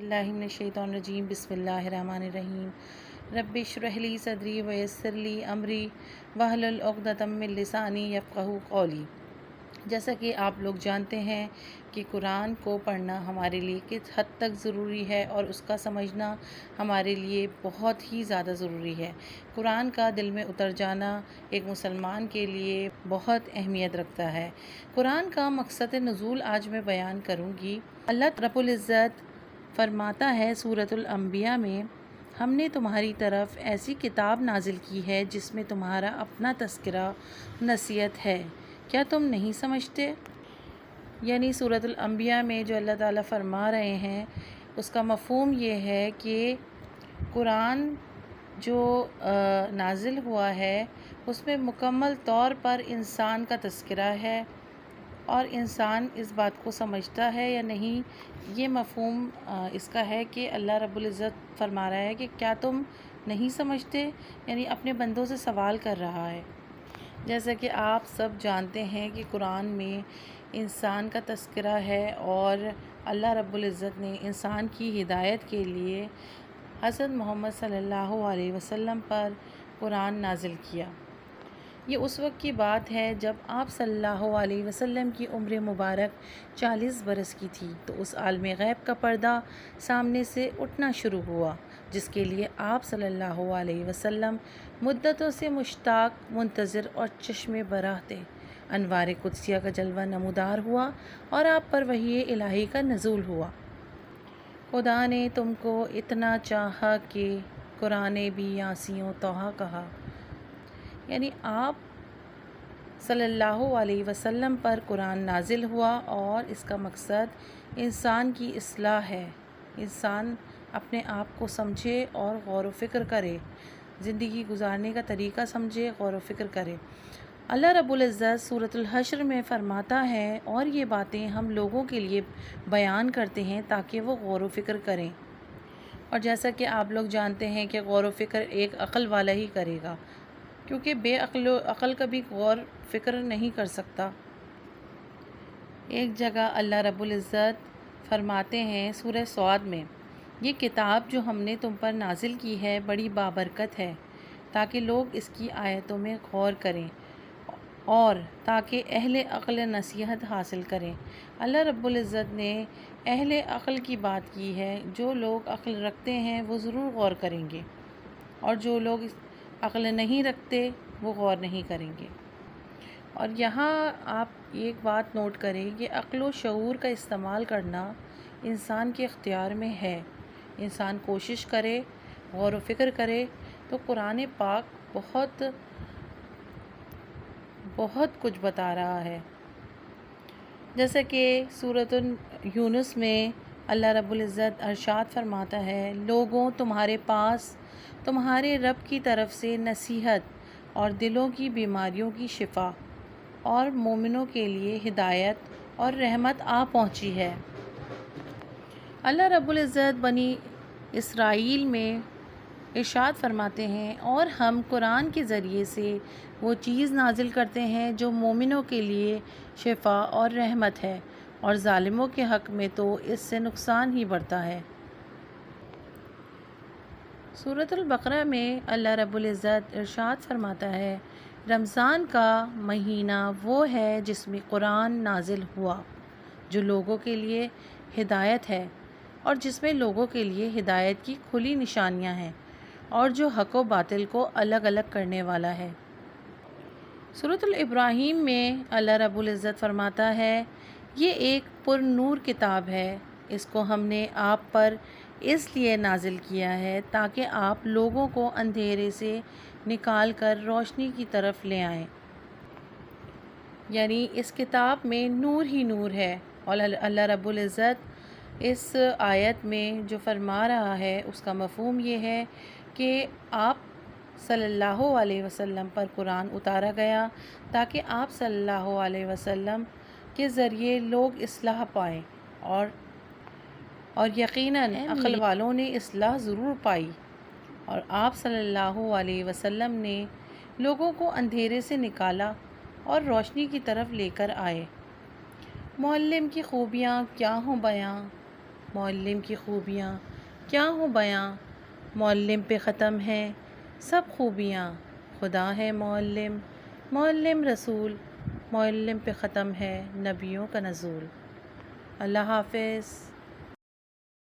बिस्मिल्लाहि मिनश्शैतानिर्रजीम बिस्मिल्लाहिर्रहमानिर्रहीम रब्बि इश्रह ली सदरी वयस्सिर ली अमरी वहलुल उक़दतम मिन लिसानी यफ़क़हू क़ौली। जैसा कि आप लोग जानते हैं कि कुरान को पढ़ना हमारे लिए किस हद तक ज़रूरी है और उसका समझना हमारे लिए बहुत ही ज़्यादा ज़रूरी है। कुरान का दिल में उतर जाना एक मुसलमान के लिए बहुत अहमियत रखता है। कुरान का मकसद नुज़ूल आज मैं बयान करूँगी। अल्लाह रब्बुल इज़्ज़त फरमाता है सूरतुल अंबिया में, हमने तुम्हारी तरफ ऐसी किताब नाजिल की है जिसमें तुम्हारा अपना तज़किरा नसीहत है, क्या तुम नहीं समझते? यानी सूरतुल अंबिया में जो अल्लाह ताला फरमा रहे हैं उसका मफ़हूम ये है कि कुरान जो नाजिल हुआ है उसमें मुकम्मल तौर पर इंसान का तज़किरा है और इंसान इस बात को समझता है या नहीं, ये मफ़हूम इसका है कि अल्लाह रब्बुल इज़्ज़त फरमा रहा है कि क्या तुम नहीं समझते, यानी अपने बंदों से सवाल कर रहा है। जैसा कि आप सब जानते हैं कि कुरान में इंसान का तज़किरा है और अल्लाह रब्बुल इज़्ज़त ने इंसान की हिदायत के लिए हज़रत मोहम्मद सल्लल्लाहु अलैहि वसल्लम पर कुरान नाजिल किया। ये उस वक्त की बात है जब आप सल्लल्लाहु अलैहि वसल्लम की उम्र मुबारक 40 बरस की थी, तो उस आलम ग़ैब का पर्दा सामने से उठना शुरू हुआ जिसके लिए आप सल्लल्लाहु अलैहि वसल्लम मुद्दतों से मुश्ताक, मुंतज़िर और चश्मे बराह थे। अनवार कुदसिया का जलवा नमूदार हुआ और आप पर वही इलाही का नज़ूल हुआ। खुदा ने तुमको इतना चाहा कि कुरान भी यासियों तोहा कहा, यानी आप सल्लल्लाहु अलैहि वसल्लम पर कुरान नाजिल हुआ और इसका मकसद इंसान की इस्लाह है। इंसान अपने आप को समझे और गौर व फ़िक्र करे, ज़िंदगी गुजारने का तरीक़ा समझे, गौर व फ़िक्र करे। अल्लाह रब्बुल इज़्ज़त सूरतुल हश्र में फ़रमाता है, और ये बातें हम लोगों के लिए बयान करते हैं ताकि वो गौर व फ़िक्र करें। और जैसा कि आप लोग जानते हैं कि गौर व फ़िक्र एक अक़ल वाला ही करेगा, क्योंकि अक़ल कभी गौर फ़िक्र नहीं कर सकता। एक जगह अल्लाह रब्बुल इज़्ज़त फरमाते हैं सूरह सौद में, ये किताब जो हमने तुम पर नाजिल की है बड़ी बाबरकत है ताकि लोग इसकी आयतों में गौर करें और ताकि अहले अक़ल नसीहत हासिल करें। अल्लाह रब्बुल इज़्ज़त ने अहले अक़ल की बात की है। जो लोग अक़ल रखते हैं वो ज़रूर गौर करेंगे और जो लोग अक़ल नहीं रखते वो गौर नहीं करेंगे। और यहाँ आप एक बात नोट करें कि अक़ल व शऊर का इस्तेमाल करना इंसान के इख्तियार में है। इंसान कोशिश करे, गौर व फ़िक्र करे तो कुरान पाक बहुत कुछ बता रहा है। जैसे कि सूरतुल यूनुस में अल्लाह रब्बुल इज़्ज़त इरशाद फरमाता है, लोगों तुम्हारे पास तुम्हारे रब की तरफ से नसीहत और दिलों की बीमारियों की शिफा और मोमिनों के लिए हिदायत और रहमत आ पहुंची है। अल्लाह रब्बुल इज़्ज़त बनी इसराइल में इरशाद फरमाते हैं, और हम कुरान के ज़रिए से वो चीज़ नाजिल करते हैं जो मोमिनों के लिए शिफा और रहमत है, और ज़ालिमों के हक़ में तो इससे नुकसान ही बढ़ता है। सूरतुल बक़रा में अल्लाह रब्बुल इज़्ज़त इरशाद फरमाता है, रमज़ान का महीना वो है जिसमें कुरान नाजिल हुआ, जो लोगों के लिए हिदायत है और जिसमें लोगों के लिए हिदायत की खुली निशानियां हैं और जो हक़ व बातिल को अलग अलग करने वाला है। सूरतुल इब्राहीम में अल्लाह रब्बुल इज़्ज़त फरमाता है, ये एक पुरनूर किताब है, इसको हमने आप पर इसलिए नाजिल किया है ताकि आप लोगों को अंधेरे से निकाल कर रोशनी की तरफ ले आएं। यानी इस किताब में नूर ही नूर है। और अल्लाह रब्बुल इज़्ज़त इस आयत में जो फरमा रहा है उसका मफ़हूम ये है कि आप सल्लल्लाहु अलैहि वसल्लम पर कुरान उतारा गया ताकि आप सल्लल्लाहु अलैहि वसल्लम के ज़रिए लोग इस्लाह पाएँ, और यकीनन अक़ल वालों ने इस्लाह ज़रूर पाई। और आप सल्लल्लाहु अलैहि वसल्लम ने लोगों को अंधेरे से निकाला और रोशनी की तरफ लेकर आए। मुअल्लिम की खूबियाँ क्या हों बयां, معلم کی خوبیاں کیا ہوں بیاں، معلم پہ ختم ہیں سب خوبیاں، خدا ہے معلم، معلم رسول، معلم پہ ختم ہے نبیوں کا نزول۔ اللہ حافظ۔